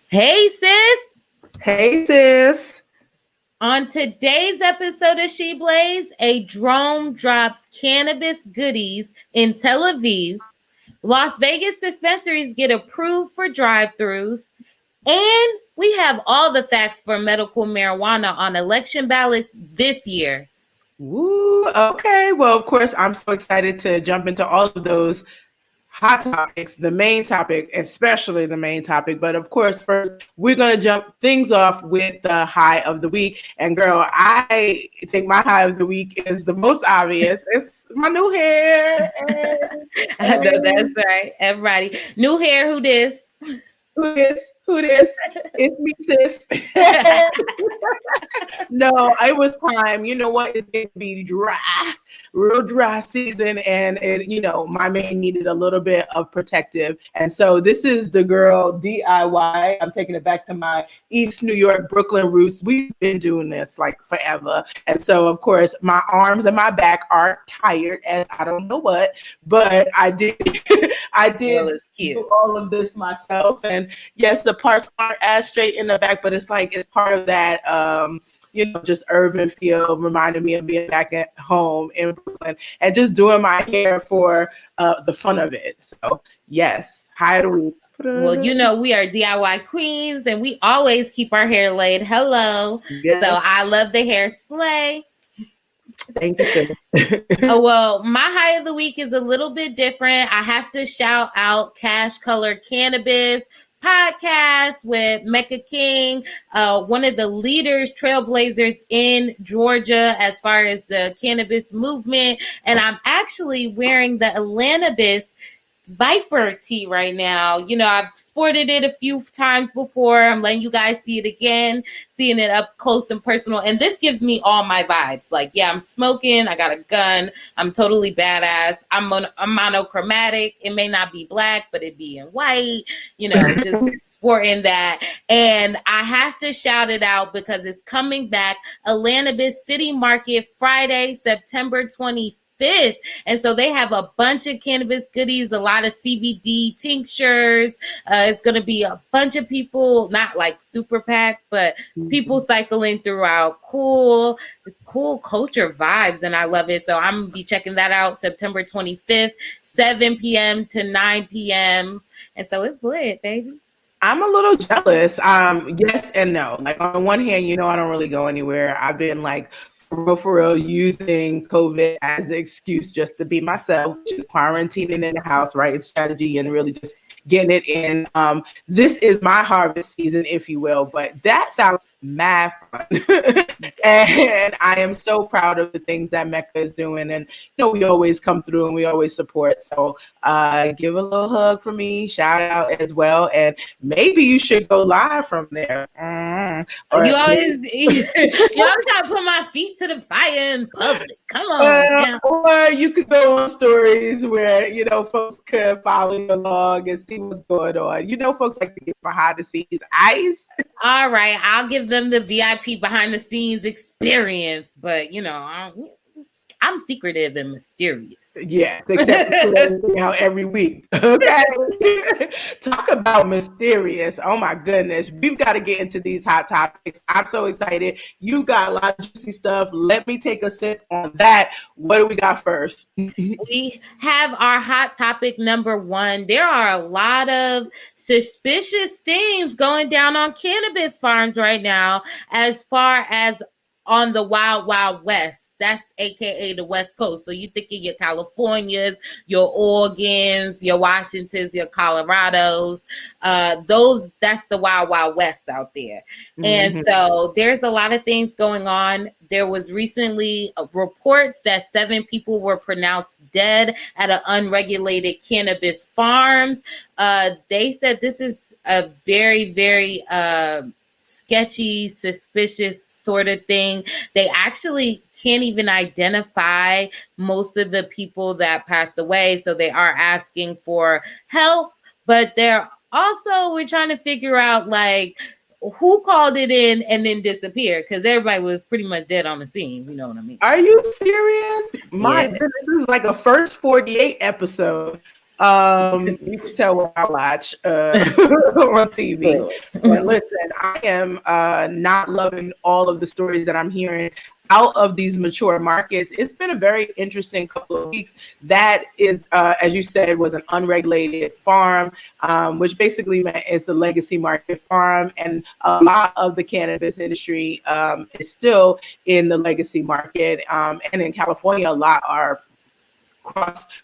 Hey, sis. Hey, sis. On today's episode of She Blaze, a drone drops cannabis goodies in Tel Aviv. Las Vegas dispensaries get approved for drive-thrus. And we have all the facts for medical marijuana on election ballots this year. Woo, okay. Well, of course, I'm so excited to jump into all of those hot topics, the main topic, especially the main topic. But of course, first, we're going to jump things off with the high of the week. And girl, I think my high of the week is the most obvious. It's my new hair. I know that's right. Everybody. New hair, who this? Who this? Who this? It's me, sis. No, it was time. You know what? It's going to be dry, real dry season. And, my mane needed a little bit of protective. And so this is the girl DIY. I'm taking it back to my East New York, Brooklyn roots. We've been doing this like forever. And so, of course, my arms and my back are tired as I don't know what, but I did do all of this myself. And yes, the parts aren't as straight in the back, but it's part of that just urban feel, reminded me of being back at home in Brooklyn and just doing my hair for the fun of it. So yes, high of the week. Well, we are DIY queens and we always keep our hair laid. Hello. Yes. So I love the hair slay. Thank you. Well, my high of the week is a little bit different. I have to shout out Cash Color Cannabis podcast with Mecca King, one of the leaders, trailblazers in Georgia as far as the cannabis movement. And I'm actually wearing the Atlantabis Viper tee right now. I've sported it a few times before. I'm letting you guys see it again, seeing it up close and personal. And this gives me all my vibes. I'm smoking. I got a gun. I'm totally badass. I'm monochromatic. It may not be black, but it be in white. Just sporting that. And I have to shout it out because it's coming back. Atlantabis City Market Friday, September 25th. And so they have a bunch of cannabis goodies, a lot of CBD tinctures. It's going to be a bunch of people, not like super packed, but people cycling throughout. Cool culture vibes. And I love it. So I'm going to be checking that out September 25th, 7 p.m. to 9 p.m. And so it's lit, baby. I'm a little jealous. Yes and no. On one hand, I don't really go anywhere. I've been for real, using COVID as the excuse just to be myself, just quarantining in the house, right? Strategy and really just getting it in. This is my harvest season, if you will, but that sounds mad fun. And I am so proud of the things that Mecca is doing. And, we always come through and we always support. So give a little hug for me, shout out as well. And maybe you should go live from there. You always try to put my feet to the fire in public. Come on. Or you could go on stories where, folks could follow along and see what's going on. Folks like to get behind the scenes eyes. All right. I'll give them the VIP behind the scenes experience, but I'm secretive and mysterious. Yes, except every week. Okay. Talk about mysterious. Oh my goodness. We've got to get into these hot topics. I'm so excited. You got a lot of juicy stuff. Let me take a sip on that. What do we got first? We have our hot topic number 1. There are a lot of suspicious things going down on cannabis farms right now, as far as on the Wild Wild West. That's AKA the West Coast. So you think of your Californias, your Oregons, your Washingtons, your Colorados. That's the Wild Wild West out there. Mm-hmm. And so there's a lot of things going on. There was recently reports that 7 people were pronounced dead at an unregulated cannabis farm. They said this is a very, very sketchy, suspicious sort of thing. They actually can't even identify most of the people that passed away. So they are asking for help, but we're trying to figure out who called it in and then disappeared, because everybody was pretty much dead on the scene. You know what I mean? Are you serious? My goodness, this is like a first 48 episode. You can tell what I watch on TV. And listen, I am not loving all of the stories that I'm hearing out of these mature markets. It's been a very interesting couple of weeks. That is, as you said, was an unregulated farm, which basically meant it's a legacy market farm. And a lot of the cannabis industry is still in the legacy market. And in California, a lot are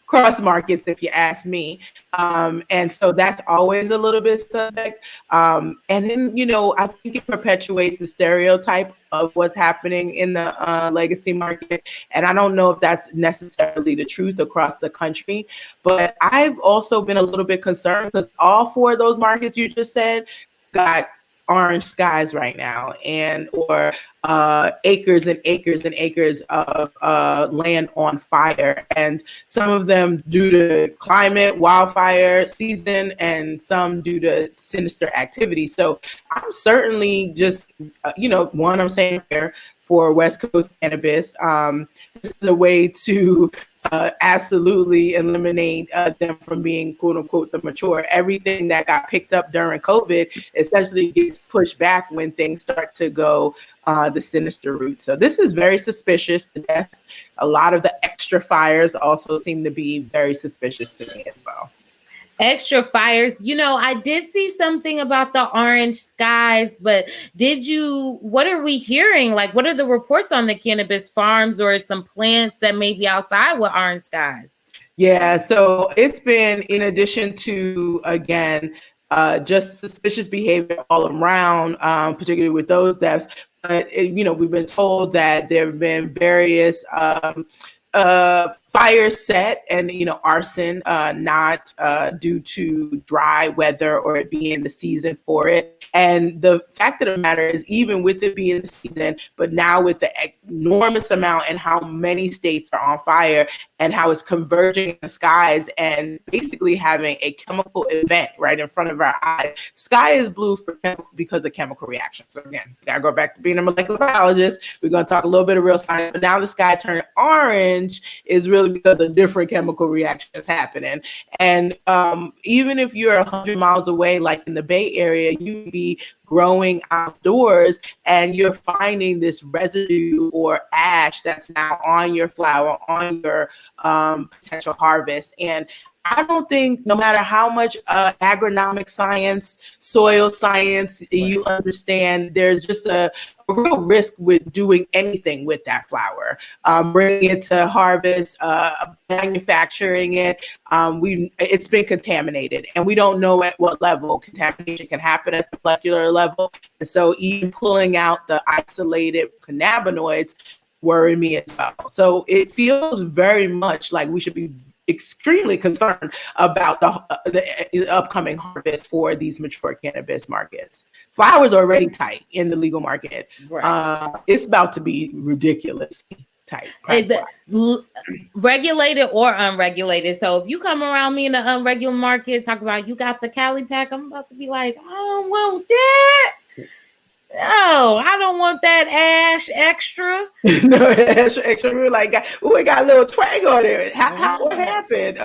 cross markets, if you ask me. And so that's always a little bit suspect. And then, I think it perpetuates the stereotype of what's happening in the legacy market. And I don't know if that's necessarily the truth across the country, but I've also been a little bit concerned because all four of those markets you just said got orange skies right now, and or acres and acres and acres of land on fire, and some of them due to climate, wildfire season, and some due to sinister activity. So I'm certainly just, one, I'm saying here for West Coast cannabis, this is a way to absolutely eliminate them from being quote unquote the mature. Everything that got picked up during COVID essentially gets pushed back when things start to go the sinister route. So this is very suspicious. The deaths, a lot of the extra fires also seem to be very suspicious to me as well. Extra fires. I did see something about the orange skies, but what are we hearing? Like, what are the reports on the cannabis farms or some plants that may be outside with orange skies? Yeah, so it's been, in addition to, again, just suspicious behavior all around, particularly with those deaths. But, we've been told that there have been various fire set and arson, not due to dry weather or it being the season for it. And the fact of the matter is, even with it being the season, but now with the enormous amount and how many states are on fire and how it's converging in the skies and basically having a chemical event right in front of our eyes. Sky is blue because of chemical reactions. So again, gotta go back to being a molecular biologist. We're going to talk a little bit of real science, but now the sky turned orange is really because of different chemical reactions happening. And even if you're 100 miles away, like in the Bay Area, you can be growing outdoors and you're finding this residue or ash that's now on your flower, on your potential harvest. And I don't think, no matter how much agronomic science, soil science you understand, there's just a real risk with doing anything with that flower, bringing it to harvest, manufacturing it. It's been contaminated, and we don't know at what level contamination can happen at the molecular level. And so even pulling out the isolated cannabinoids worry me as well. So it feels very much like we should be extremely concerned about the upcoming harvest for these mature cannabis markets. Flowers are already tight in the legal market. Right. It's about to be ridiculously tight. Regulated or unregulated. So if you come around me in the unregulated market, talk about you got the Cali pack, I'm about to be like, I don't want that. No, I don't want that ash extra. No, ash extra. We were like, we got a little twang on it. What happened?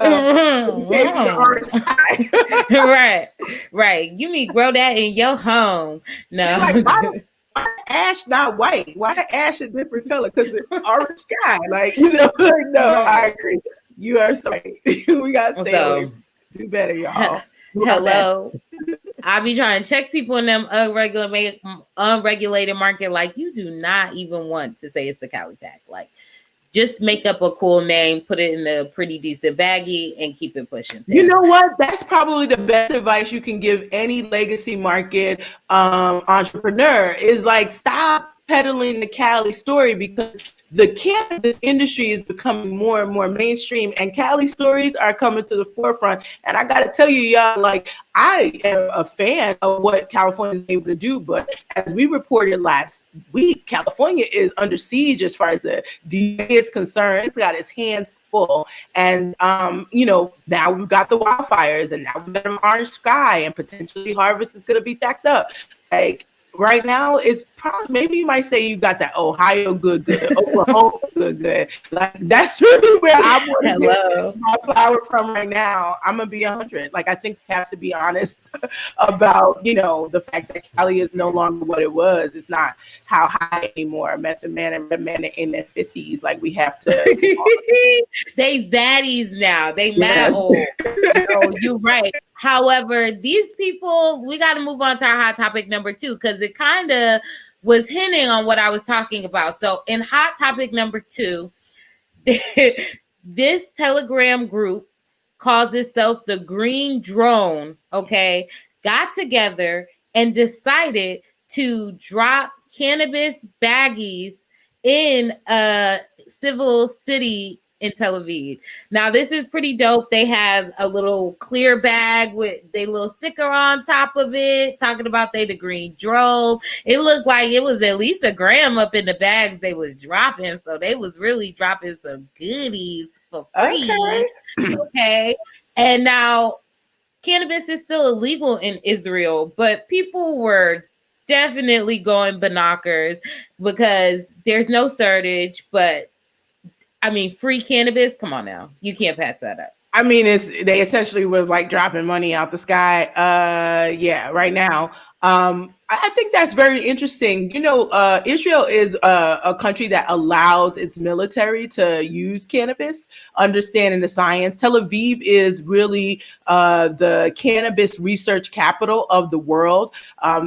Right. You need to grow that in your home. No. Like, why ash not white? Why the ash a different color? Because it's orange sky. No, I agree. You are sorry. We got to stay away. Do better, y'all. Hello. I be trying to check people in them unregulated market. Like, you do not even want to say it's the Cali pack. Like, just make up a cool name, put it in a pretty decent baggie, and keep it pushing. You know what? That's probably the best advice you can give any legacy market entrepreneur is like, stop peddling the Cali story, because the cannabis industry is becoming more and more mainstream, and Cali stories are coming to the forefront. And I got to tell you, y'all, like, I am a fan of what California is able to do, but as we reported last week, California is under siege as far as the DA is concerned. It's got its hands full. And, now we've got the wildfires, and now we've got an orange sky, and potentially harvest is going to be backed up. Like, right now, it's probably, maybe you might say you got that Ohio good, Oklahoma good. Like that's really where I want to get my flower from right now. I'm gonna be 100. Like I think we have to be honest about, you know, the fact that Cali is no longer what it was. It's not how high anymore. Method Man and Redman are in their 50s. Like we have to. They zaddies now. They mad old. So you're right. However, these people, we got to move on to our hot topic number 2 because it kind of was hinting on what I was talking about. So in hot topic number 2, this Telegram group calls itself the Green Drone, okay, got together and decided to drop cannabis baggies in a civil city in Tel Aviv. Now, this is pretty dope. They have a little clear bag with their little sticker on top of it, talking about they the Green Drove. It looked like it was at least a gram up in the bags they was dropping. So they was really dropping some goodies for free. Okay. And now cannabis is still illegal in Israel, but people were definitely going binoculars because there's no surge, but I mean, free cannabis. Come on now, you can't pass that up. I mean, they essentially was like dropping money out the sky. Yeah, right now. I think that's very interesting. You know, Israel is a country that allows its military to use cannabis, understanding the science. Tel Aviv is really the cannabis research capital of the world.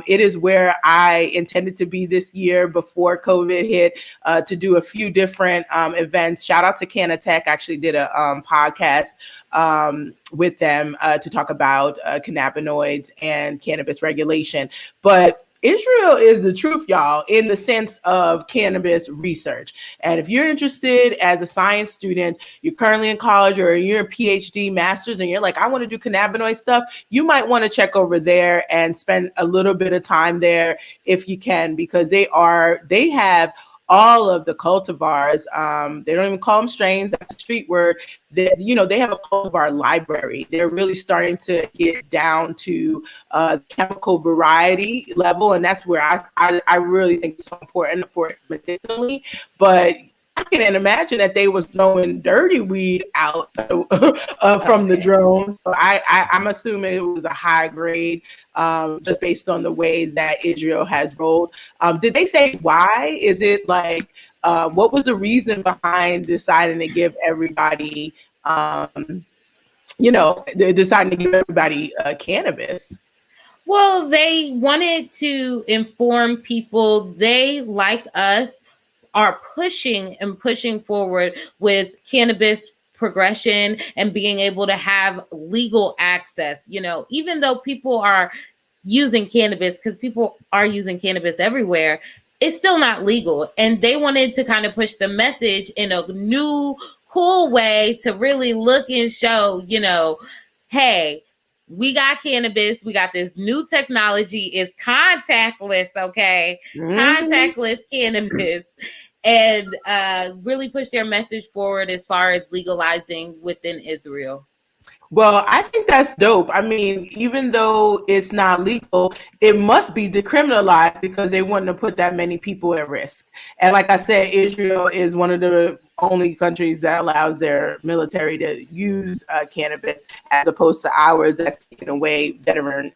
It is where I intended to be this year before COVID hit, to do a few different events. Shout out to Canatech. I actually did a podcast with them to talk about cannabinoids and cannabis regulation. But Israel is the truth, y'all, in the sense of cannabis research. And if you're interested as a science student, you're currently in college or you're a PhD, master's, and you're like, I want to do cannabinoid stuff, you might want to check over there and spend a little bit of time there if you can, because they have all of the cultivars. They don't even call them strains. That's a street word. They have a cultivar library. They're really starting to get down to chemical variety level. And that's where I really think it's so important for it medicinally. But I can imagine that they was throwing dirty weed out from the drone. So I'm assuming it was a high grade, just based on the way that Israel has rolled. Did they say why? Is it like, what was the reason behind deciding to give everybody, deciding to give everybody cannabis? Well, they wanted to inform people they, like us, are pushing forward with cannabis progression and being able to have legal access. You know, even though people are using cannabis, because people are using cannabis everywhere, it's still not legal. And they wanted to kind of push the message in a new, cool way to really look and show, you know, hey, we got cannabis. We got this new technology. It's contactless, okay? Contactless cannabis. And really push their message forward as far as legalizing within Israel. Well, I think that's dope. I mean, even though it's not legal, it must be decriminalized because they wouldn't have put that many people at risk. And like I said, Israel is one of the only countries that allows their military to use cannabis, as opposed to ours that's taking away veteran,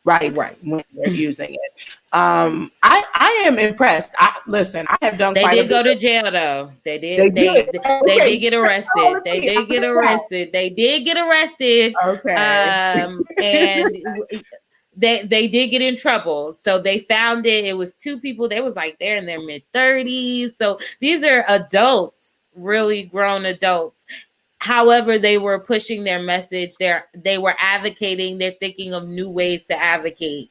rights when they're using it. I am impressed. Listen, I have done. They did go to jail though. They did get arrested. They did get arrested. They did get arrested. Okay. And they did get in trouble. So they found it. It was 2 people. They was like they're in their mid-30s. So these are adults, really grown adults. However, they were pushing their message. They were advocating. They're thinking of new ways to advocate.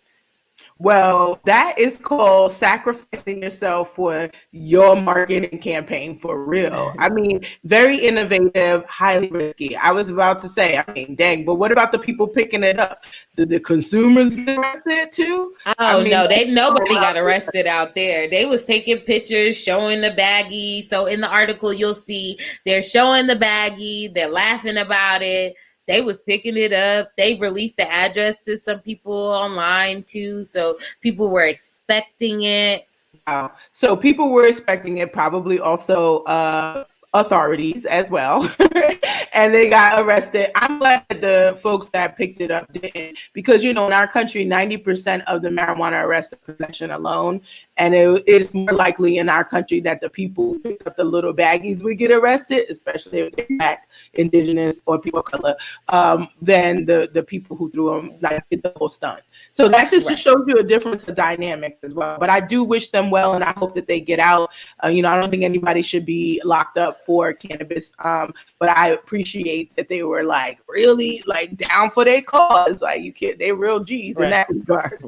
Well, that is called sacrificing yourself for your marketing campaign, for real. I mean, very innovative, highly risky. I was about to say, I mean, dang, but what about the people picking it up? Did the consumers get arrested too? Oh, no, nobody got arrested out there. They was taking pictures, showing the baggie. So in the article, you'll see they're showing the baggie. They're laughing about it. They was picking it up. They released the address to some people online too. So people were expecting it? Wow. So people were expecting it, probably also authorities as well, and they got arrested. I'm glad that the folks that picked it up didn't, because in our country, 90% of the marijuana arrests are possession alone, and it is more likely in our country that the people who pick up the little baggies would get arrested, especially if they're Black, Indigenous, or people of color, than the people who threw them, like, did the whole stunt. So that's just shows you a difference of dynamic as well. But I do wish them well, and I hope that they get out. I don't think anybody should be locked up for cannabis, but I appreciate that they were like really like down for their cause. Like, you can't, they real G's in that regard.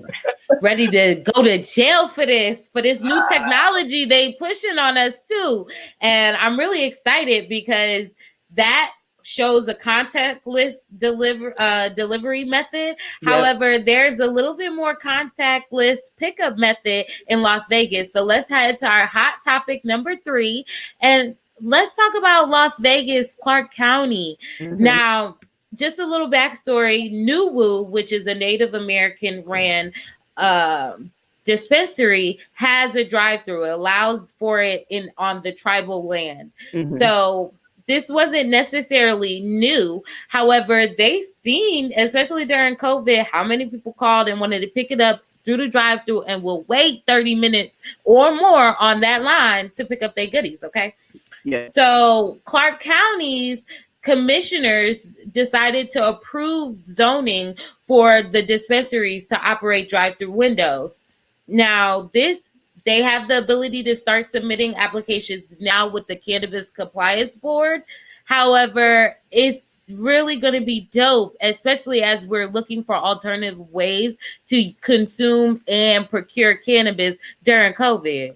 Ready to go to jail for this new technology they pushing on us too. And I'm really excited because that shows a contactless delivery method. Yep. However, there's a little bit more contactless pickup method in Las Vegas. So let's head to our hot topic number 3, and let's talk about Las Vegas, Clark County. Mm-hmm. Now, just a little backstory. Nuwu, which is a Native American ran dispensary, has a drive-through. It allows for it on the tribal land. Mm-hmm. So this wasn't necessarily new. However, they seen, especially during COVID, how many people called and wanted to pick it up through the drive-through and will wait 30 minutes or more on that line to pick up their goodies, okay? Yeah. So Clark County's commissioners decided to approve zoning for the dispensaries to operate drive-through windows. Now, they have the ability to start submitting applications now with the Cannabis Compliance Board. However, it's really going to be dope, especially as we're looking for alternative ways to consume and procure cannabis during COVID.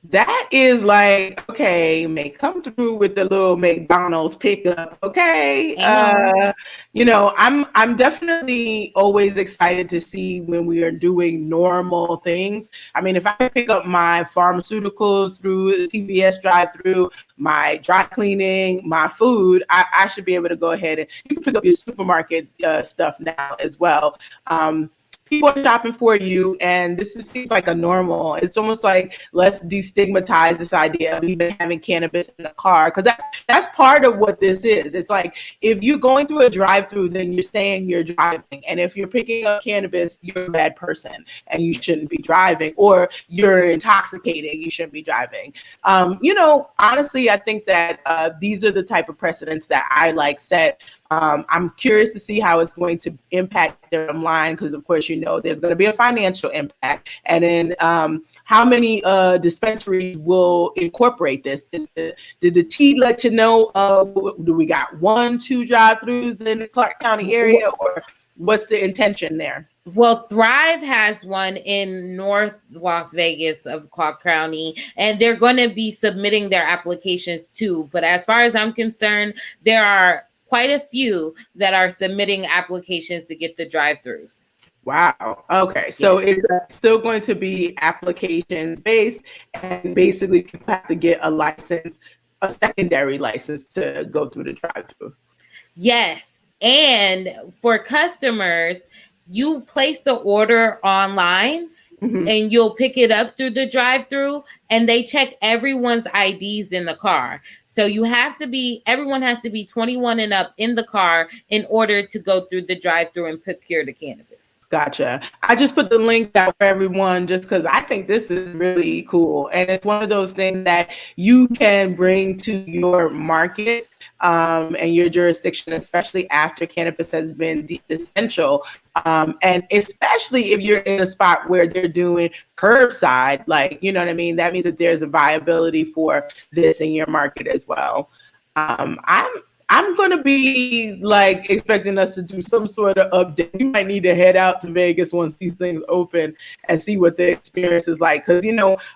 That is like, okay, may come through with the little McDonald's pickup. Okay. I'm definitely always excited to see when we are doing normal things. I mean, if I pick up my pharmaceuticals through the CVS drive-through, my dry cleaning, my food, I should be able to go ahead and you can pick up your supermarket stuff now as well. People are shopping for you, and this seems like a normal. It's almost like let's destigmatize this idea of even having cannabis in the car, because that's part of what this is. It's like if you're going through a drive-through, then you're saying you're driving, and if you're picking up cannabis, you're a bad person and you shouldn't be driving, or you're intoxicating, you shouldn't be driving. Honestly, I think that these are the type of precedents that I like set. I'm curious to see how it's going to impact their line, because of course, there's going to be a financial impact. And then how many dispensaries will incorporate this? Did the T let you know, do we got 1, 2 drive-throughs in the Clark County area, or what's the intention there? Well, Thrive has one in North Las Vegas of Clark County, and they're going to be submitting their applications too. But as far as I'm concerned, there are quite a few that are submitting applications to get the drive-throughs. Wow. Okay. So it's still going to be applications based, and basically people have to get a license, a secondary license to go through the drive-through. Yes. And for customers, you place the order online, mm-hmm. and you'll pick it up through the drive-through, and they check everyone's IDs in the car. So everyone has to be 21 and up in the car in order to go through the drive-through and procure the cannabis. Gotcha. I just put the link out for everyone just because I think this is really cool. And it's one of those things that you can bring to your market and your jurisdiction, especially after cannabis has been deemed essential. And especially if you're in a spot where they're doing curbside, like, you know what I mean? That means that there's a viability for this in your market as well. I'm going to be like expecting us to do some sort of update. We might need to head out to Vegas once these things open and see what the experience is like. Because,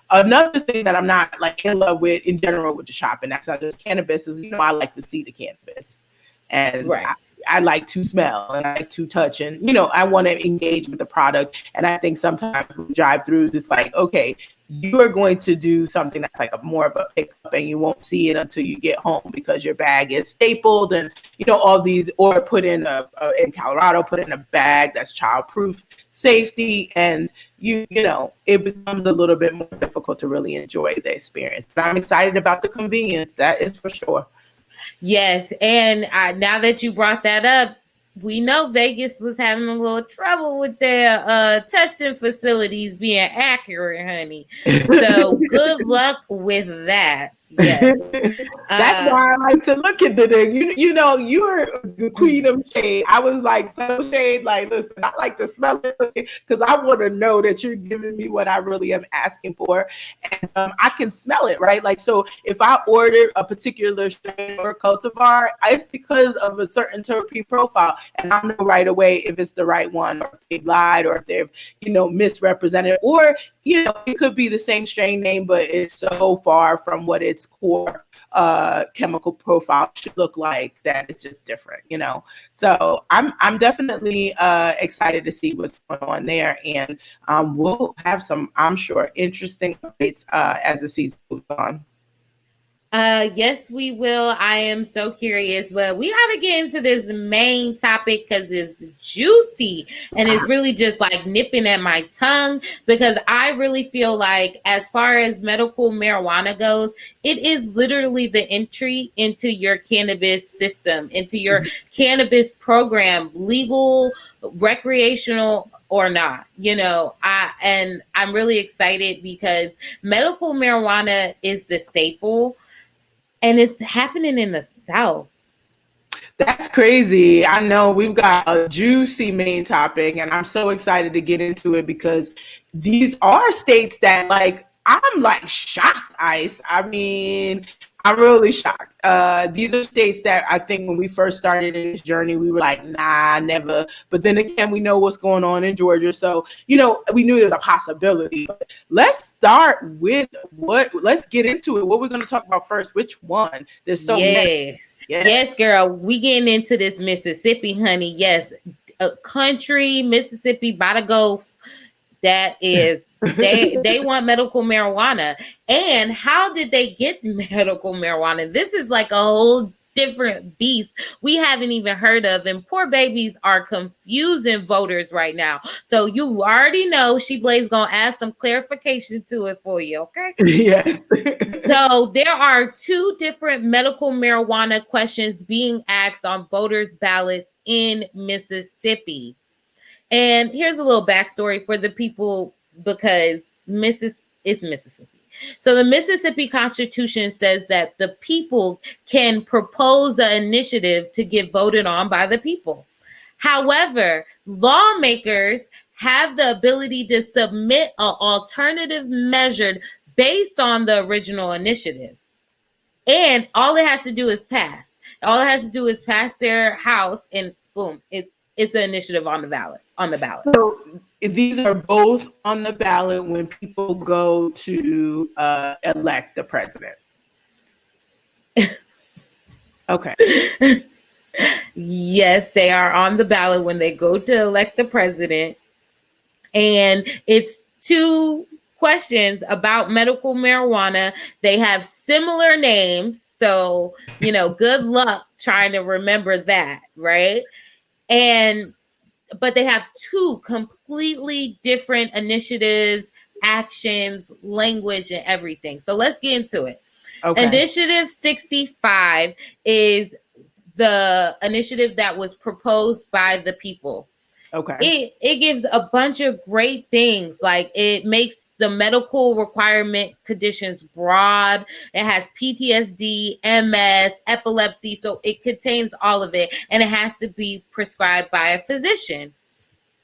another thing that I'm not like in love with in general with the shopping, that's not just cannabis, is, I like to see the cannabis. And I like to smell and I like to touch, and I want to engage with the product. And I think sometimes with drive-throughs, it's like, okay, you are going to do something that's like a more of a pickup, and you won't see it until you get home because your bag is stapled, and all these, or put in in Colorado, put in a bag that's childproof safety, and it becomes a little bit more difficult to really enjoy the experience. But I'm excited about the convenience, that is for sure. Yes, and now that you brought that up, we know Vegas was having a little trouble with their testing facilities being accurate, honey. So good luck with that. Yes. That's why I like to look at the thing. You're the queen of shade. I was like, so shade, like, listen, I like to smell it because I want to know that you're giving me what I really am asking for. And I can smell it, right? Like, so if I ordered a particular strain or cultivar, it's because of a certain terpene profile. And I know right away if it's the right one, or if they lied, or if they've, misrepresented, or, it could be the same strain name, but it's so far from what its core chemical profile should look like that it's just different, So I'm definitely excited to see what's going on there. And we'll have some, I'm sure, interesting updates as the season moves on. Yes, we will. I am so curious, but we got to get into this main topic because it's juicy and it's really just like nipping at my tongue, because I really feel like, as far as medical marijuana goes, it is literally the entry into your cannabis system, into your cannabis program, legal, recreational, or not. I'm really excited because medical marijuana is the staple. And it's happening in the South. That's crazy. I know we've got a juicy main topic, and I'm so excited to get into it because these are states that, like, I'm like shocked, Ice. I mean, I'm really shocked. These are states that I think when we first started in this journey, we were like, nah, never. But then again, we know what's going on in Georgia. So, we knew there's a possibility. But let's start with let's get into it. What we're going to talk about first, which one? There's so many. Yes, girl. We getting into this Mississippi, honey. Yes. Country, Mississippi, by the Gulf. That is, they want medical marijuana. And how did they get medical marijuana? This is like a whole different beast we haven't even heard of, and poor babies are confusing voters right now. So you already know She Blaze gonna add some clarification to it for you, okay? Yes. So there are 2 different medical marijuana questions being asked on voters' ballots in Mississippi. And here's a little backstory for the people, because it's Mississippi. So the Mississippi Constitution says that the people can propose an initiative to get voted on by the people. However, lawmakers have the ability to submit an alternative measure based on the original initiative. And all it has to do is pass. All it has to do is pass their house, and boom, it's the initiative on the ballot. So these are both on the ballot when people go to elect the president. Okay. Yes, they are on the ballot when they go to elect the president. And it's 2 questions about medical marijuana. They have similar names. So, good luck trying to remember that, right? But they have 2 completely different initiatives, actions, language, and everything. So let's get into it. Okay. Initiative 65 is the initiative that was proposed by the people. Okay. It gives a bunch of great things. Like, it makes the medical requirement conditions broad. It has PTSD, MS, epilepsy. So it contains all of it. And it has to be prescribed by a physician.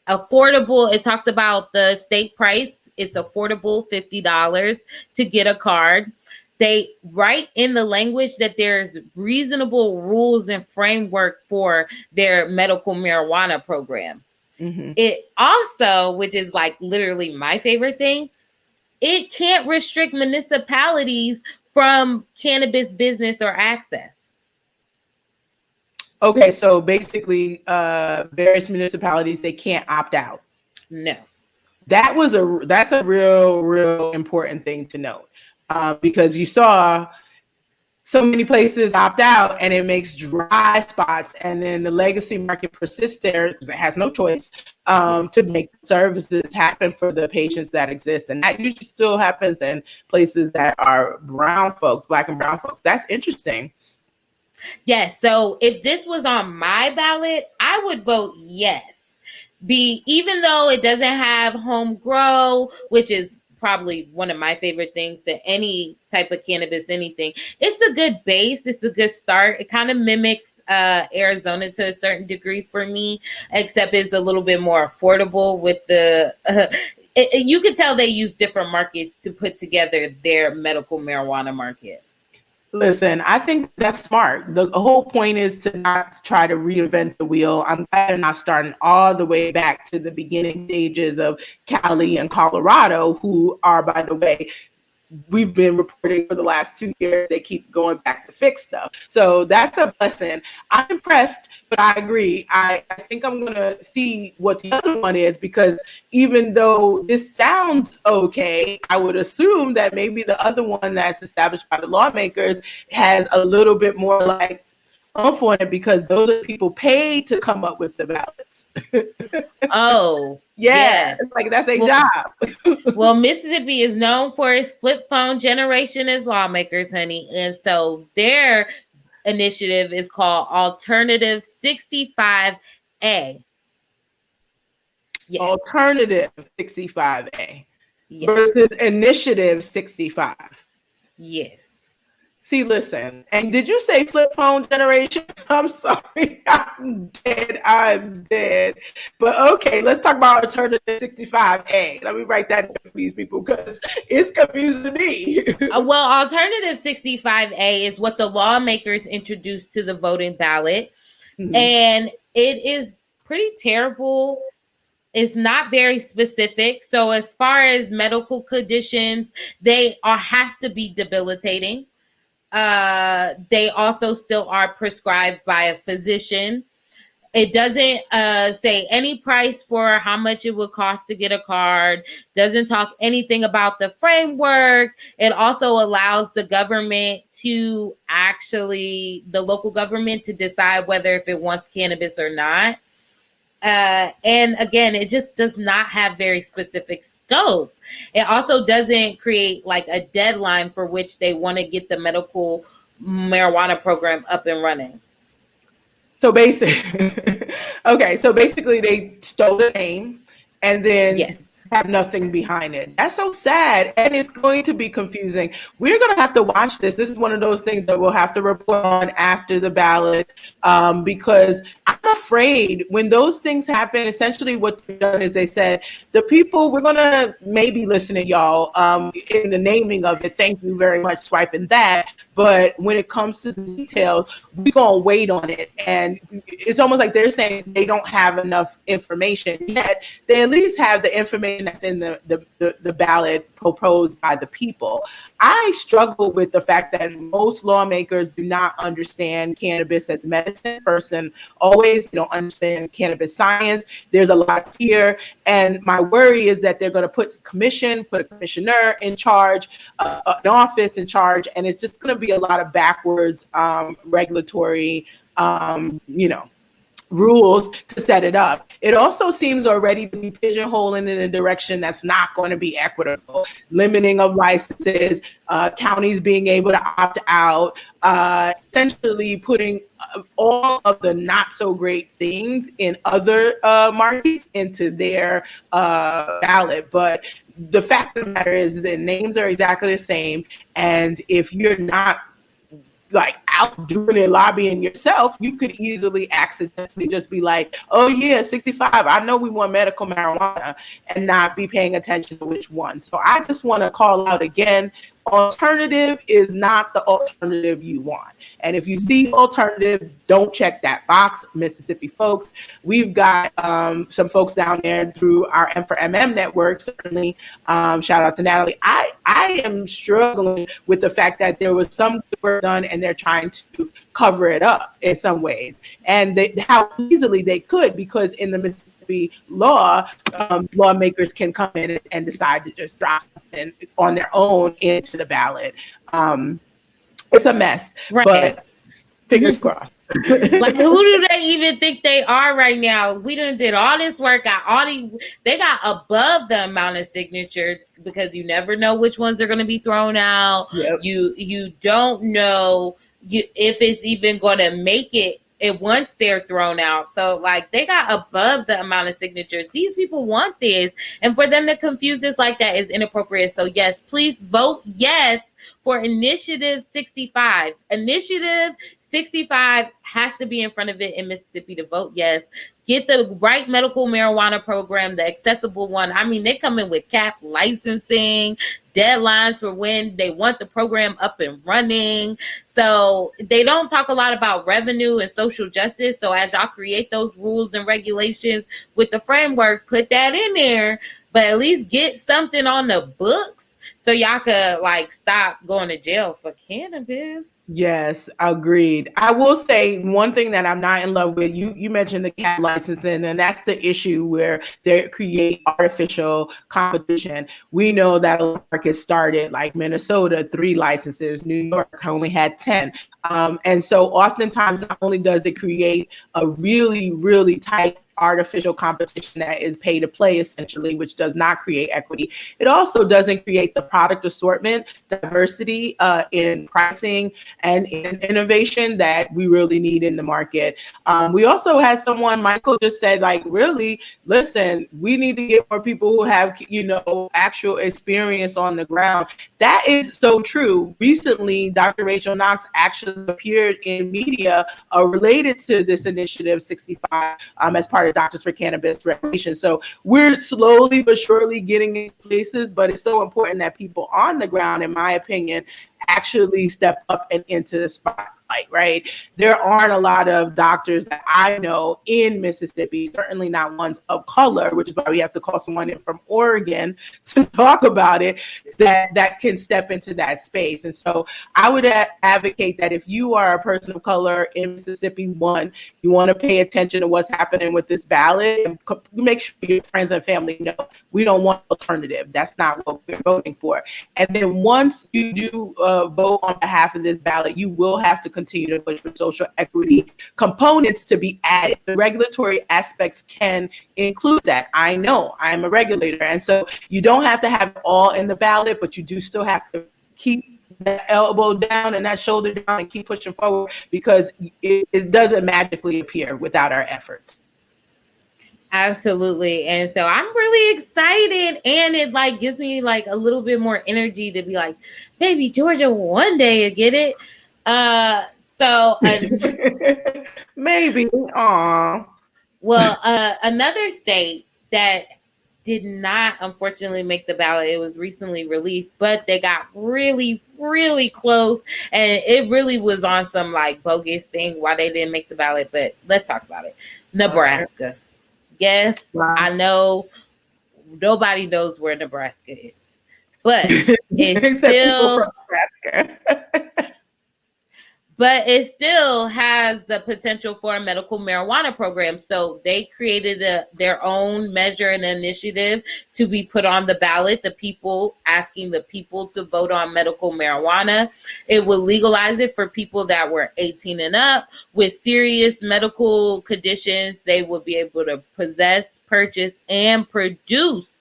Affordable. It talks about the state price. It's affordable, $50 to get a card. They write in the language that there's reasonable rules and framework for their medical marijuana program. Mm-hmm. It also, which is like literally my favorite thing, it can't restrict municipalities from cannabis business or access. Okay, so basically, various municipalities, they can't opt out. No. That's a real important thing to note, because you saw so many places opt out and it makes dry spots, and then the legacy market persists there because it has no choice to make services happen for the patients that exist. And that usually still happens in places that are brown folks, Black and brown folks. That's interesting. Yes. So if this was on my ballot, I would vote yes. Even though it doesn't have home grow, which is probably one of my favorite things to any type of cannabis, anything. It's a good base. It's a good start. It kind of mimics Arizona to a certain degree for me, except it's a little bit more affordable with the you can tell they use different markets to put together their medical marijuana market. Listen, I think that's smart. The whole point is to not try to reinvent the wheel. I'm glad they're not starting all the way back to the beginning stages of Cali and Colorado, who are, by the way, we've been reporting for the last 2 years, they keep going back to fix stuff. So that's a blessing. I'm impressed, but I agree. I think I'm going to see what the other one is, because even though this sounds okay, I would assume that maybe the other one that's established by the lawmakers has a little bit more like oomph on it, because those are people paid to come up with the ballots. Oh, yes. It's like that's a job. Well, Mississippi is known for its flip phone generation as lawmakers, honey. And so their initiative is called Alternative 65A. Yes. Alternative 65A. Yes. Versus Initiative 65. Yes. See, listen, and did you say flip phone generation? I'm sorry, I'm dead. But okay, let's talk about Alternative 65A. Let me write that down for these people, because it's confusing me. Well, Alternative 65A is what the lawmakers introduced to the voting ballot. Mm-hmm. And it is pretty terrible. It's not very specific. So as far as medical conditions, they have to be debilitating. They also still are prescribed by a physician. It doesn't say any price for how much it would cost to get a card. Doesn't talk anything about the framework. It also allows the government to the local government to decide whether if it wants cannabis or not. And again, it just does not have very specific scope. It also doesn't create like a deadline for which they want to get the medical marijuana program up and running. So basically, they stole the name and then have nothing behind it. That's so sad, and it's going to be confusing. We're going to have to watch this. This is one of those things that we'll have to report on after the ballot, because I'm afraid when those things happen, essentially what they've done is they said, the people, we're going to maybe listen to y'all in the naming of it. Thank you very much, swiping that. But when it comes to the details, we're going to wait on it. And it's almost like they're saying they don't have enough information yet. They at least have the information that's in the ballot proposed by the people. I struggle with the fact that most lawmakers do not understand cannabis as medicine. First and always, they don't understand cannabis science. There's a lot of fear. And my worry is that they're going to put a commissioner in charge, an office in charge, and it's just going to be a lot of backwards regulatory, rules to set it up. It also seems already to be pigeonholing in a direction that's not going to be equitable, limiting of licenses, counties being able to opt out, essentially putting all of the not so great things in other markets into their ballot. But the fact of the matter is the names are exactly the same. And if you're not like out doing it, lobbying yourself, you could easily accidentally just be like, oh yeah, 65, I know we want medical marijuana, and not be paying attention to which one. So I just want to call out again, alternative is not the alternative you want. And if you see alternative, don't check that box, Mississippi folks. We've got some folks down there through our M for MM network, certainly. Shout out to Natalie. I am struggling with the fact that there was some good work done and and they're trying to cover it up in some ways. And how easily they could, because in the Mississippi law, lawmakers can come in and decide to just drop it on their own into the ballot. It's a mess, right. But fingers crossed. Like, who do they even think they are right now? We done did all this work, they got above the amount of signatures, because you never know which ones are going to be thrown out. Yep. You don't know if it's even going to make it once they're thrown out. So like, they got above the amount of signatures. These people want this, and for them to confuse this like that is inappropriate. So yes, please vote yes for Initiative 65. Initiative 65 has to be in front of it in Mississippi to vote yes. Get the right medical marijuana program, the accessible one. I mean, they come in with cap licensing, deadlines for when they want the program up and running. So they don't talk a lot about revenue and social justice. So as y'all create those rules and regulations with the framework, put that in there, but at least get something on the books so y'all could like stop going to jail for cannabis. Yes, agreed. I will say one thing that I'm not in love with. You mentioned the cap licensing, and that's the issue where they create artificial competition. We know that a market started like Minnesota, 3 licenses. New York only had 10. And so oftentimes, not only does it create a really, really tight artificial competition that is pay to play, essentially, which does not create equity. It also doesn't create the product assortment, diversity in pricing and in innovation that we really need in the market. We also had someone, Michael just said, like, really, listen, we need to get more people who have, actual experience on the ground. That is so true. Recently, Dr. Rachel Knox actually appeared in media related to this Initiative 65 as part of Doctors for Cannabis Regulation. So we're slowly but surely getting in places, but it's so important that people on the ground, in my opinion, actually step up and into the spotlight, right? There aren't a lot of doctors that I know in Mississippi, certainly not ones of color, which is why we have to call someone in from Oregon to talk about it, that can step into that space. And so I would advocate that if you are a person of color in Mississippi, one, you want to pay attention to what's happening with this ballot, and make sure your friends and family know we don't want alternative. That's not what we're voting for. And then once you do vote on behalf of this ballot, you will have to continue to push for social equity components to be added. The regulatory aspects can include that. I know, I'm a regulator, and so you don't have to have it all in the ballot, but you do still have to keep that elbow down and that shoulder down and keep pushing forward, because it doesn't magically appear without our efforts. Absolutely. And so I'm really excited, and it like gives me like a little bit more energy to be like, baby, Georgia one day you get it. Maybe. Well, another state that did not unfortunately make the ballot, it was recently released, but they got really, really close, and it really was on some like bogus thing why they didn't make the ballot. But let's talk about it. Nebraska. Right. Yes, wow. I know nobody knows where Nebraska is, but it's still but it still has the potential for a medical marijuana program. So they created their own measure and initiative to be put on the ballot. The people asking the people to vote on medical marijuana. It will legalize it for people that were 18 and up with serious medical conditions. They will be able to possess, purchase, and produce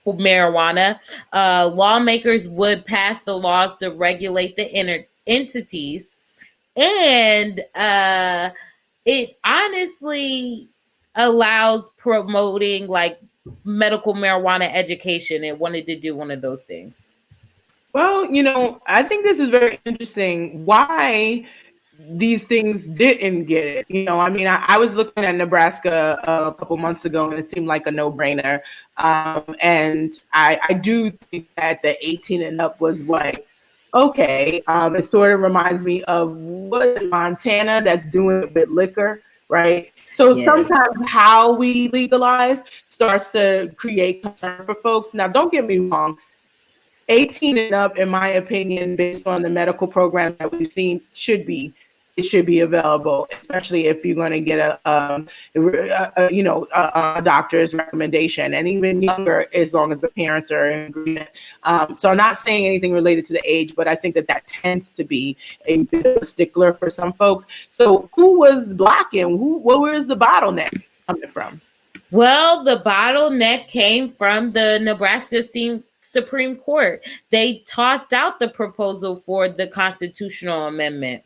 for marijuana. Lawmakers would pass the laws to regulate the entities, and it honestly allows promoting like medical marijuana education. It wanted to do one of those things. Well, I think this is very interesting. Why these things didn't get it? I was looking at Nebraska a couple months ago, and it seemed like a no-brainer. And I do think that the 18 and up was like, okay, it sort of reminds me of Montana that's doing it with liquor, right? So yes. Sometimes how we legalize starts to create concern for folks. Now, don't get me wrong. 18 and up, in my opinion, based on the medical program that we've seen, it should be available, especially if you're going to get a doctor's recommendation, and even younger, as long as the parents are in agreement. So I'm not saying anything related to the age, but I think that tends to be a bit of a stickler for some folks. So who was blocking? Where's the bottleneck coming from? Well, the bottleneck came from the Nebraska Supreme Court. They tossed out the proposal for the constitutional amendment.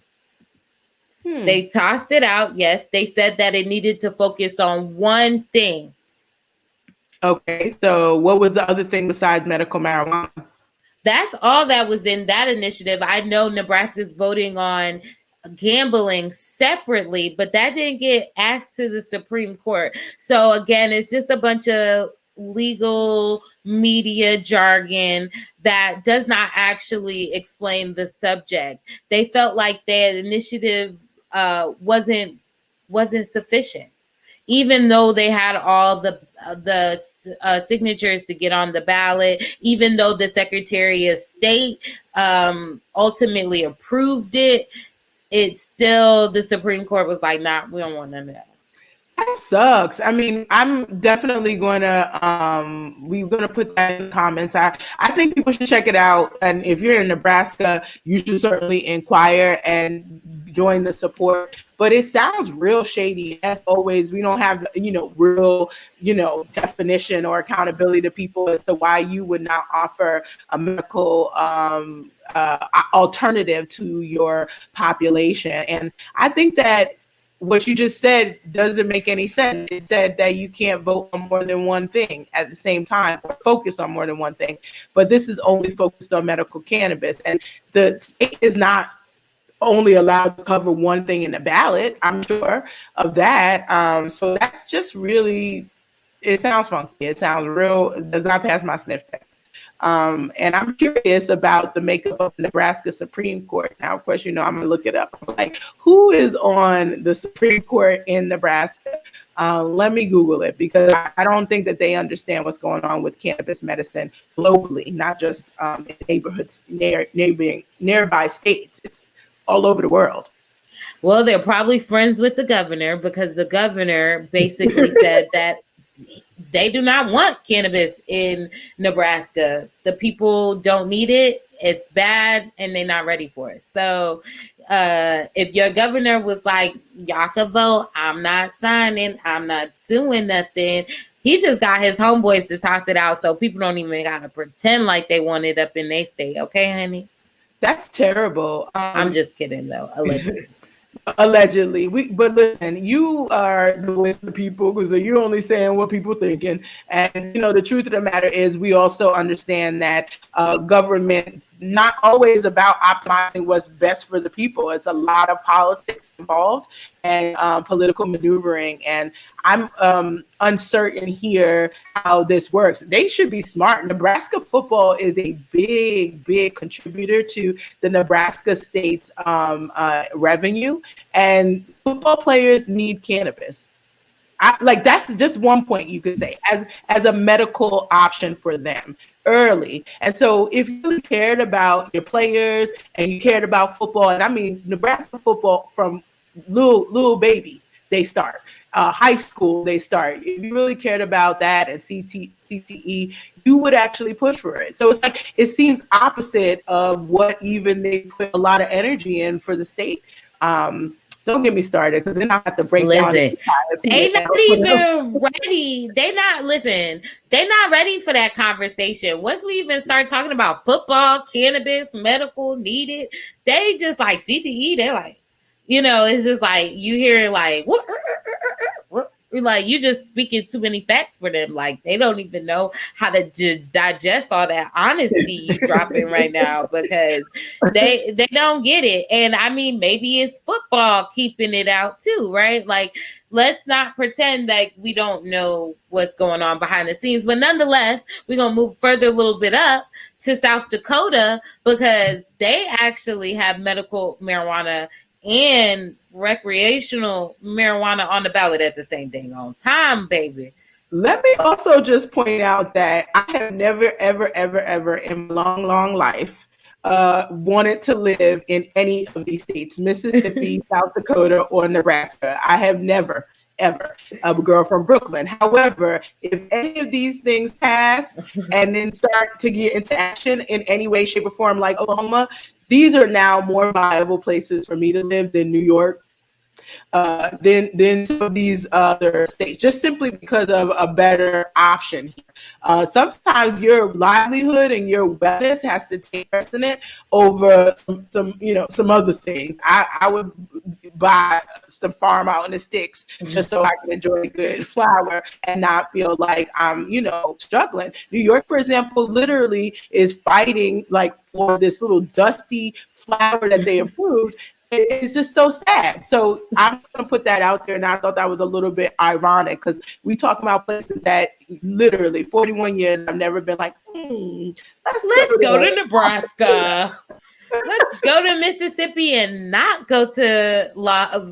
They tossed it out. Yes, they said that it needed to focus on one thing. Okay, so what was the other thing besides medical marijuana? That's all that was in that initiative. I know Nebraska's voting on gambling separately, but that didn't get asked to the Supreme Court. So again, it's just a bunch of legal media jargon that does not actually explain the subject. They felt like that initiative wasn't sufficient, even though they had all the signatures to get on the ballot, even though the Secretary of State ultimately approved it. It's still, the Supreme Court was like, nah, we don't want none of that. That sucks. I mean, I'm definitely we're gonna put that in the comments. I think people should check it out. And if you're in Nebraska, you should certainly inquire and join the support. But it sounds real shady. As always, we don't have, real, definition or accountability to people as to why you would not offer a medical alternative to your population. And I think that what you just said doesn't make any sense. It said that you can't vote on more than one thing at the same time, or focus on more than one thing. But this is only focused on medical cannabis. And the state is not only allowed to cover one thing in the ballot, I'm sure of that. So that's just really, it sounds funky. It sounds real, it does not pass my sniff test. And I'm curious about the makeup of the Nebraska Supreme Court. Now, of course, I'm going to look it up. I'm like, who is on the Supreme Court in Nebraska? Let me Google it, because I don't think that they understand what's going on with cannabis medicine globally, not just in neighborhoods, nearby states. It's all over the world. Well, they're probably friends with the governor, because the governor basically said that they do not want cannabis in Nebraska. The people don't need it. It's bad, and they're not ready for it. So if your governor was like, y'all can vote, I'm not signing, I'm not doing nothing, he just got his homeboys to toss it out, so people don't even got to pretend like they want it up in their state. Okay, honey? That's terrible. I'm just kidding, though. Allegedly. But listen, you are the voice of the people, because you're only saying what people thinking. And the truth of the matter is, we also understand that government not always about optimizing what's best for the people. It's a lot of politics involved and political maneuvering. And I'm uncertain here how this works. They should be smart. Nebraska football is a big, big contributor to the Nebraska state's revenue, and football players need cannabis. That's just one point you could say as a medical option for them early. And so if you really cared about your players and you cared about football, and I mean Nebraska football from little baby, they start high school, they start. If you really cared about that and CTE, you would actually push for it. So it's like, it seems opposite of what even they put a lot of energy in for the state. Don't get me started, because then I have to break down. They not even ready. They're not ready for that conversation. Once we even start talking about football, cannabis, medical needed, they just like CTE. They're like, it's just like you hear like what? Like, you just speaking too many facts for them. Like, they don't even know how to digest all that honesty you dropping right now, because they don't get it. And I mean, maybe it's football keeping it out too, right? Like, let's not pretend that we don't know what's going on behind the scenes. But nonetheless, we're going to move further a little bit up to South Dakota, because they actually have medical marijuana and recreational marijuana on the ballot at the same dang on time, baby. Let me also just point out that I have never, ever, ever, ever in my long, long life wanted to live in any of these states, Mississippi, South Dakota, or Nebraska. I have never, ever. A girl from Brooklyn. However, if any of these things pass and then start to get into action in any way, shape, or form, like Oklahoma, these are now more viable places for me to live than New York, than some of these other states, just simply because of a better option. Sometimes your livelihood and your wellness has to take precedent over some other things. I would buy some farm out in the sticks just so I can enjoy good flour and not feel like I'm struggling. New York, for example, literally is fighting like for this little dusty flour that they approved. It's just so sad. So I'm going to put that out there. And I thought that was a little bit ironic because we talk about places that literally 41 years I've never been like, let's go to Nebraska. Let's go to Mississippi and not go to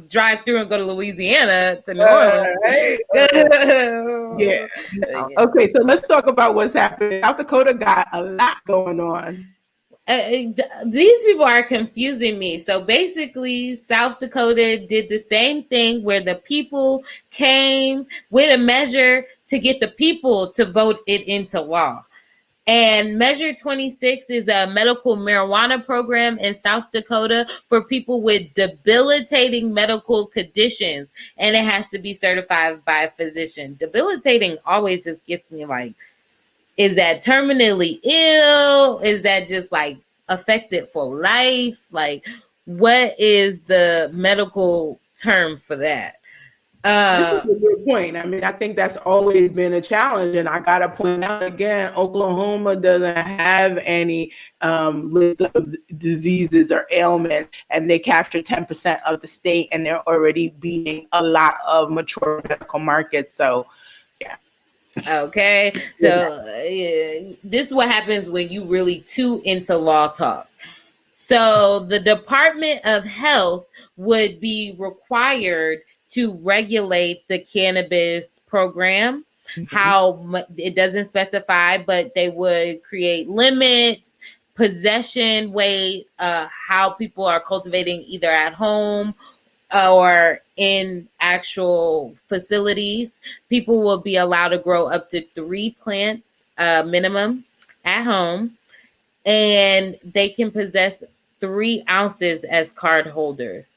drive through and go to Louisiana to New Orleans. Right? Yeah. Okay, so let's talk about what's happening. South Dakota got a lot going on. These people are confusing me. So basically, South Dakota did the same thing where the people came with a measure to get the people to vote it into law. And Measure 26 is a medical marijuana program in South Dakota for people with debilitating medical conditions. And it has to be certified by a physician. Debilitating always just gets me like, is that terminally ill? Is that just like affected for life? Like, what is the medical term for that? This is a good point. I mean, I think that's always been a challenge. And I got to point out again, Oklahoma doesn't have any list of diseases or ailments, and they capture 10% of the state, and they're already beating a lot of mature medical markets. So, yeah. Okay, so this is what happens when you really too into law talk. So the Department of Health would be required to regulate the cannabis program. How it doesn't specify, but they would create limits, possession weight, how people are cultivating either at home or in actual facilities. People will be allowed to grow up to 3 plants minimum at home, and they can possess 3 ounces as card holders.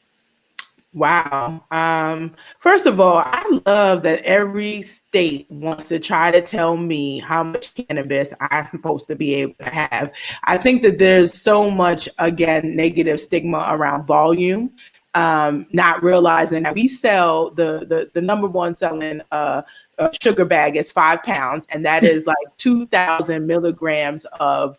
Wow. First of all, I love that every state wants to try to tell me how much cannabis I'm supposed to be able to have. I think that there's so much, again, negative stigma around volume. Not realizing that we sell the number one selling sugar bag is 5 pounds, and that is like 2,000 milligrams of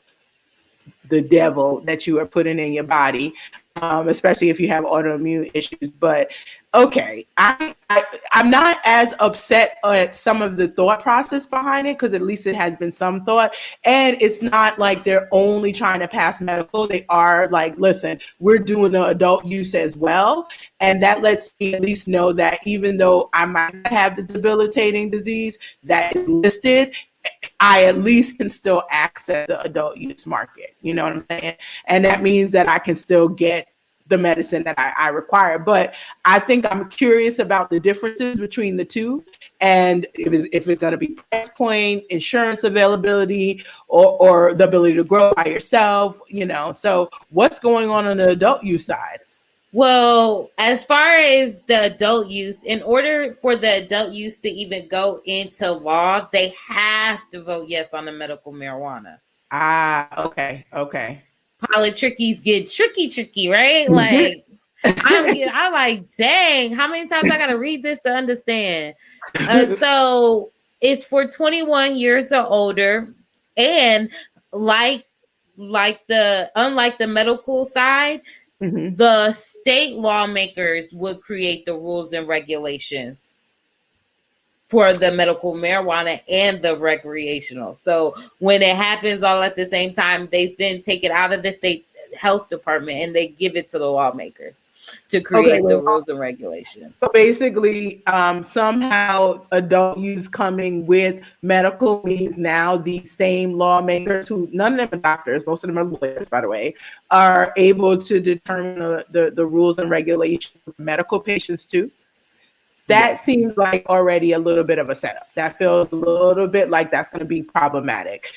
the devil that you are putting in your body, especially if you have autoimmune issues. But okay, I'm not as upset at some of the thought process behind it, because at least it has been some thought. And it's not like they're only trying to pass medical. They are like, listen, we're doing the adult use as well. And that lets me at least know that even though I might have the debilitating disease that is listed, I at least can still access the adult use market. You know what I'm saying? And that means that I can still get the medicine that I require. But I think I'm curious about the differences between the two, and if it's going to be price point, insurance availability, or the ability to grow by yourself, So what's going on the adult use side? Well, as far as the adult use, in order for the adult use to even go into law, they have to vote yes on the medical marijuana. Okay. Politics get tricky, right? Like, I'm like, dang, how many times I got to read this to understand? So it's for 21 years or older, and unlike the medical side, the state lawmakers would create the rules and regulations for the medical marijuana and the recreational. So when it happens all at the same time, they then take it out of the state health department and they give it to the lawmakers. to create the rules and regulations. So basically, somehow adult use coming with medical means now these same lawmakers, who none of them are doctors, most of them are lawyers, by the way, are able to determine the rules and regulations for medical patients too. That seems like already a little bit of a setup. That feels a little bit like that's going to be problematic.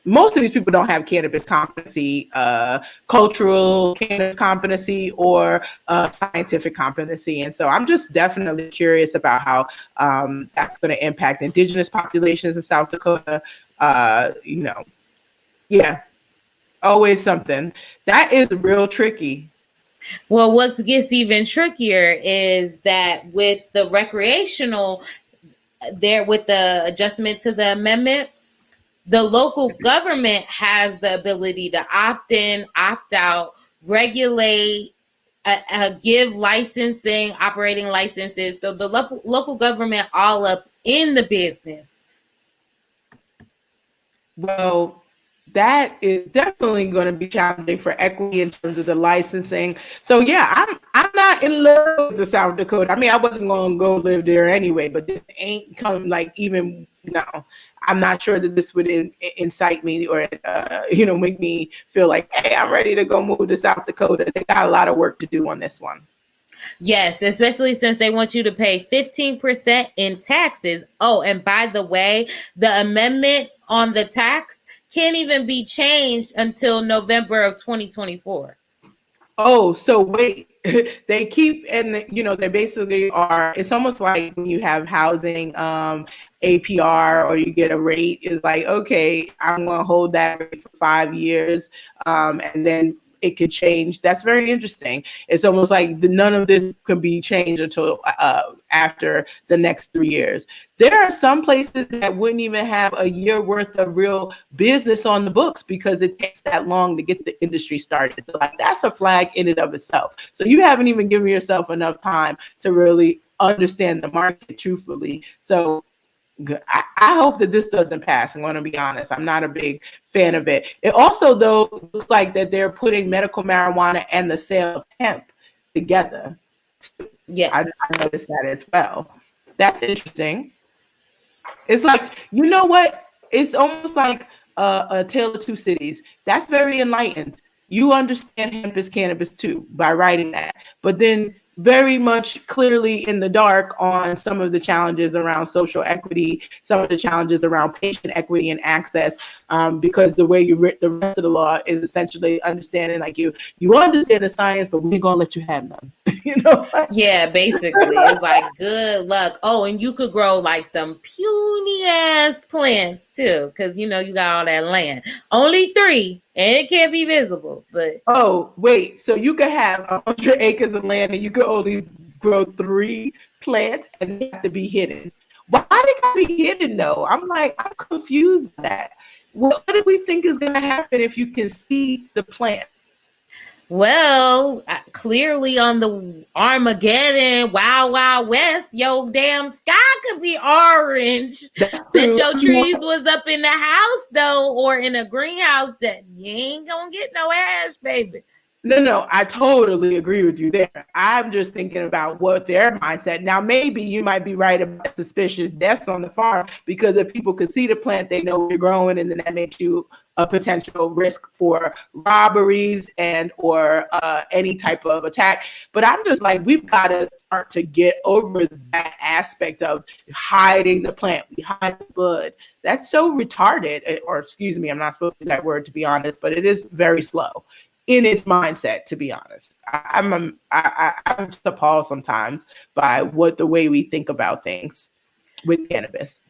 Most of these people don't have cannabis competency, cultural cannabis competency, or scientific competency. And so I'm just definitely curious about how that's going to impact indigenous populations in South Dakota. Yeah, always something. That is real tricky. Well, what gets even trickier is that with the recreational, with the adjustment to the amendment, the local government has the ability to opt in, opt out, regulate, give licensing, operating licenses. So the local government all up in the business. Well, that is definitely going to be challenging for equity in terms of the licensing. So yeah, I'm not in love with the South Dakota. I mean, I wasn't going to go live there anyway, but this ain't come like even I'm not sure that this would incite me or make me feel like, hey, I'm ready to go move to South Dakota. They got a lot of work to do on this one. Yes, especially since they want you to pay 15% in taxes. Oh, and by the way, the amendment on the tax can't even be changed until November of 2024. Oh, so wait, they keep, and they basically are, it's almost like when you have housing APR, or you get a rate, is like, okay, I'm going to hold that rate for 5 years, and then it could change. That's very interesting. It's almost like none of this can be changed until after the next 3 years. There are some places that wouldn't even have a year worth of real business on the books because it takes that long to get the industry started. So like, that's a flag in and of itself. So you haven't even given yourself enough time to really understand the market truthfully. So I hope that this doesn't pass. I'm going to be honest. I'm not a big fan of it. It also, though, looks like that they're putting medical marijuana and the sale of hemp together. Yes. I noticed that as well. That's interesting. It's like, you know what? It's almost like a tale of two cities. That's very enlightened. You understand hemp is cannabis too by writing that. But then very much clearly in the dark on some of the challenges around social equity, some of the challenges around patient equity and access, because the way you writ the rest of the law is essentially understanding, like, you understand the science, but we're going to let you have none. Yeah, basically. It's like, good luck. Oh, and you could grow like some puny ass plants too, because you got all that land. Only 3, and it can't be visible. But oh wait, so you could have 100 acres of land and you could only grow 3 plants, and they have to be hidden. Why they gotta be hidden though? I'm confused with that. What do we think is gonna happen if you can see the plant? Well, clearly on the Armageddon, Wild Wild West, your damn sky could be orange. Bet your trees was up in the house though, or in a greenhouse, that you ain't gonna get no ash, baby. No, I totally agree with you there. I'm just thinking about what their mindset. Now, maybe you might be right about suspicious deaths on the farm, because if people can see the plant, they know you're growing, and then that makes you a potential risk for robberies and or any type of attack. But I'm just like, we've got to start to get over that aspect of hiding the plant. We hide the bud. That's so retarded, or excuse me, I'm not supposed to use that word, to be honest, but it is very slow in its mindset, to be honest. I'm just appalled sometimes by the way we think about things with cannabis.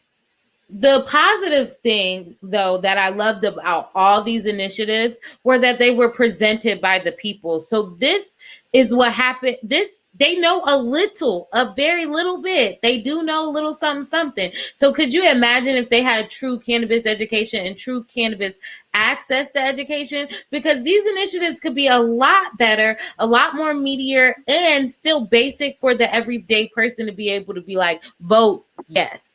The positive thing, though, that I loved about all these initiatives were that they were presented by the people. So this is what happened. They know a very little bit. They do know a little something. So could you imagine if they had true cannabis education and true cannabis access to education? Because these initiatives could be a lot better, a lot more meatier, and still basic for the everyday person to be able to be like, vote yes.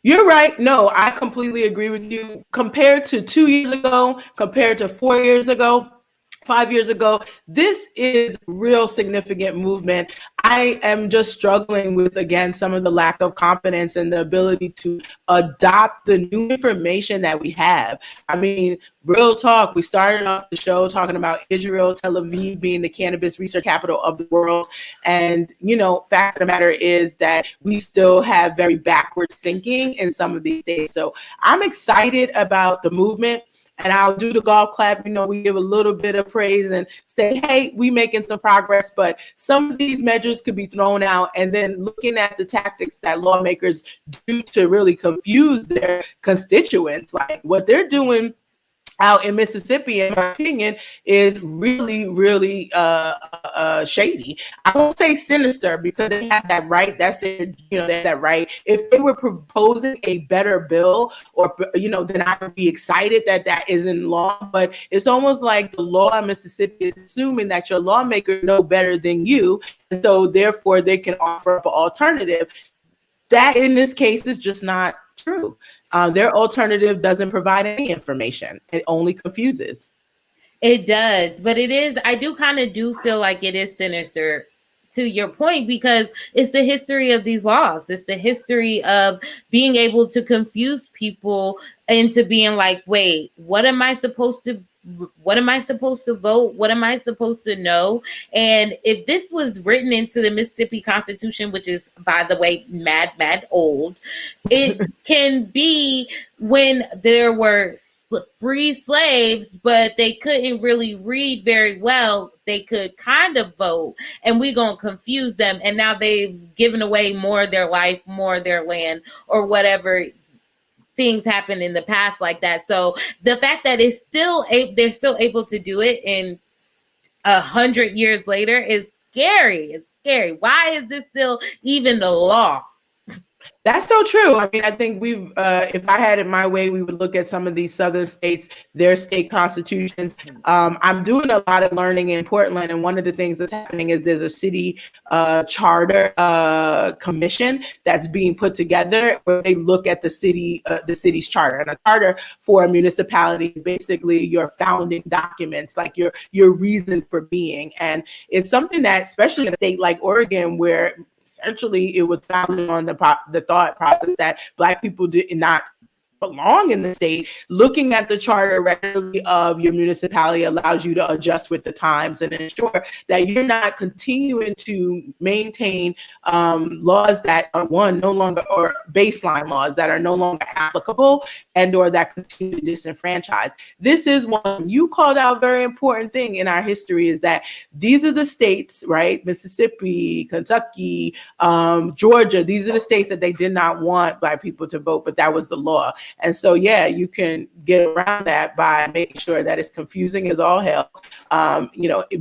You're right. No, I completely agree with you. Compared to 2 years ago, compared to 4 years ago, 5 years ago. This is real significant movement. I am just struggling with, again, some of the lack of confidence and the ability to adopt the new information that we have. I mean, real talk, we started off the show talking about Israel, Tel Aviv being the cannabis research capital of the world. And, fact of the matter is that we still have very backwards thinking in some of these states. So I'm excited about the movement. And I'll do the golf clap. We give a little bit of praise and say, hey, we making some progress, but some of these measures could be thrown out. And then looking at the tactics that lawmakers do to really confuse their constituents, like what they're doing out in Mississippi, in my opinion, is really, really shady. I won't say sinister because they have that right. That's their, they have that right. If they were proposing a better bill, or then I would be excited that that is in law. But it's almost like the law in Mississippi is assuming that your lawmakers know better than you, and so therefore they can offer up an alternative. That in this case is just not true. Their alternative doesn't provide any information. It only confuses. It does, but I do kind of feel like it is sinister, to your point, because it's the history of these laws. It's the history of being able to confuse people into being like, wait, what am I supposed to vote? What am I supposed to know? And if this was written into the Mississippi Constitution, which is, by the way, mad old, it can be when there were free slaves, but they couldn't really read very well. They could kind of vote, and we're going to confuse them. And now they've given away more of their life, more of their land, or whatever things happen in the past like that. So the fact that they're still able to do it in 100 years later is scary. It's scary. Why is this still even the law? That's so true. I mean, I think if I had it my way, we would look at some of these southern states, their state constitutions. I'm doing a lot of learning in Portland, and one of the things that's happening is there's a city charter commission that's being put together where they look at the city's charter. And a charter for a municipality is basically your founding documents, like your reason for being. And it's something that, especially in a state like Oregon, where essentially it was founded on the thought process that Black people did not belong in the state. Looking at the charter regularly of your municipality allows you to adjust with the times and ensure that you're not continuing to maintain laws that are no longer, or baseline laws that are no longer applicable, and or that continue to disenfranchise. This is one you called out. Very important thing in our history is that these are the states, right? Mississippi, Kentucky, Georgia. These are the states that they did not want Black people to vote, but that was the law. And so, yeah, you can get around that by making sure that it's confusing as all hell.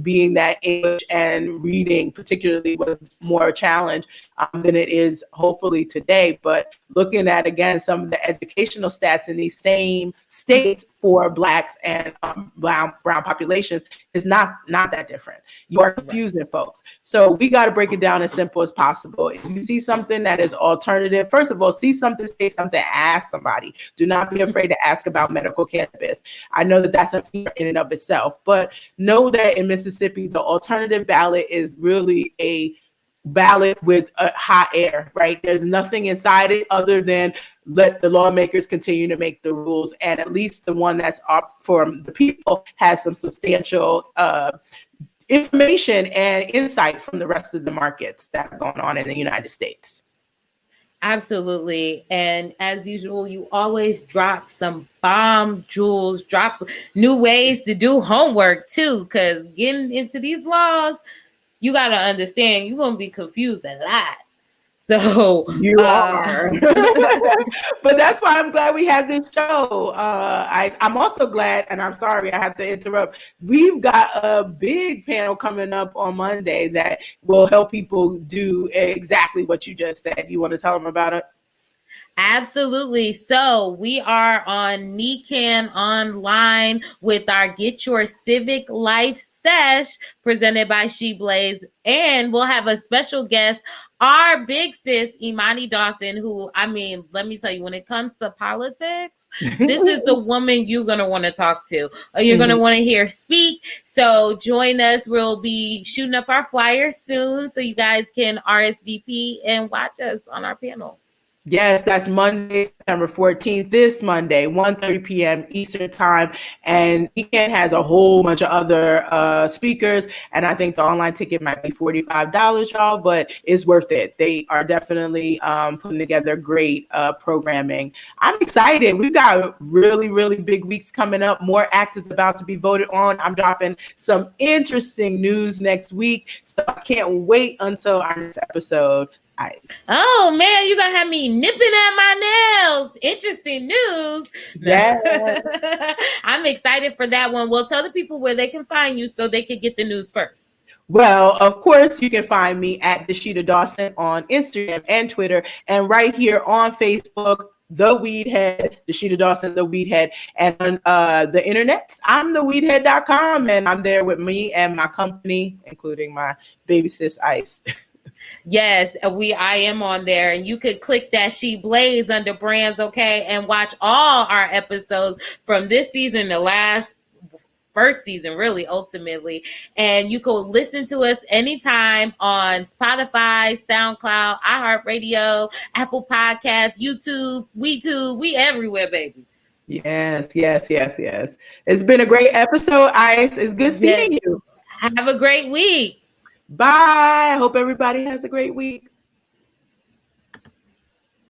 Being that English and reading particularly was more a challenge than it is hopefully today. But looking at, again, some of the educational stats in these same states for Blacks and brown populations is not that different. You are confusing folks. So we got to break it down as simple as possible. If you see something that is alternative, first of all, see something, say something, ask somebody. Do not be afraid to ask about medical cannabis. I know that that's a fear in and of itself, but know that in Mississippi, the alternative ballot is really a ballot with a hot air, right? There's nothing inside it other than let the lawmakers continue to make the rules, and at least the one that's up for the people has some substantial information and insight from the rest of the markets that are going on in the United States. Absolutely. And as usual, you always drop some bomb jewels, drop new ways to do homework too, because getting into these laws, you got to understand you're going to be confused a lot. So you are. But that's why I'm glad we have this show. I'm also glad, and I'm sorry I have to interrupt. We've got a big panel coming up on Monday that will help people do exactly what you just said. You want to tell them about it? Absolutely. So we are on NECAN online with our Get Your Civic Life Sesh, presented by She Blaze. And we'll have a special guest, our big sis, Imani Dawson, who, I mean, let me tell you, when it comes to politics, this is the woman you're going to want to talk to, or you're going to want to hear speak. So join us. We'll be shooting up our flyers soon so you guys can RSVP and watch us on our panel. Yes, that's Monday, September 14th, this Monday, 1:30 p.m. Eastern Time. And Weekend has a whole bunch of other speakers. And I think the online ticket might be $45, y'all, but it's worth it. They are definitely putting together great programming. I'm excited. We've got really, really big weeks coming up. More actors about to be voted on. I'm dropping some interesting news next week. So I can't wait until our next episode. Ice. Oh man, you're gonna have me nipping at my nails. Interesting news. Yeah. I'm excited for that one. Well, tell the people where they can find you so they can get the news first. Well, of course, you can find me at Dasheeda Dawson on Instagram and Twitter, and right here on Facebook, The WeedHead, Dasheeda Dawson, The WeedHead, and on the internet, I'm theweedhead.com, and I'm there with me and my company, including my baby sis Ice. Yes, I am on there, and you could click that She Blaze under brands, okay, and watch all our episodes from this season to first season, really, ultimately. And you can listen to us anytime on Spotify, SoundCloud, iHeartRadio, Apple Podcasts, YouTube, we everywhere, baby. Yes. It's been a great episode, Ice. It's good seeing you. Have a great week. Bye. Hope everybody has a great week.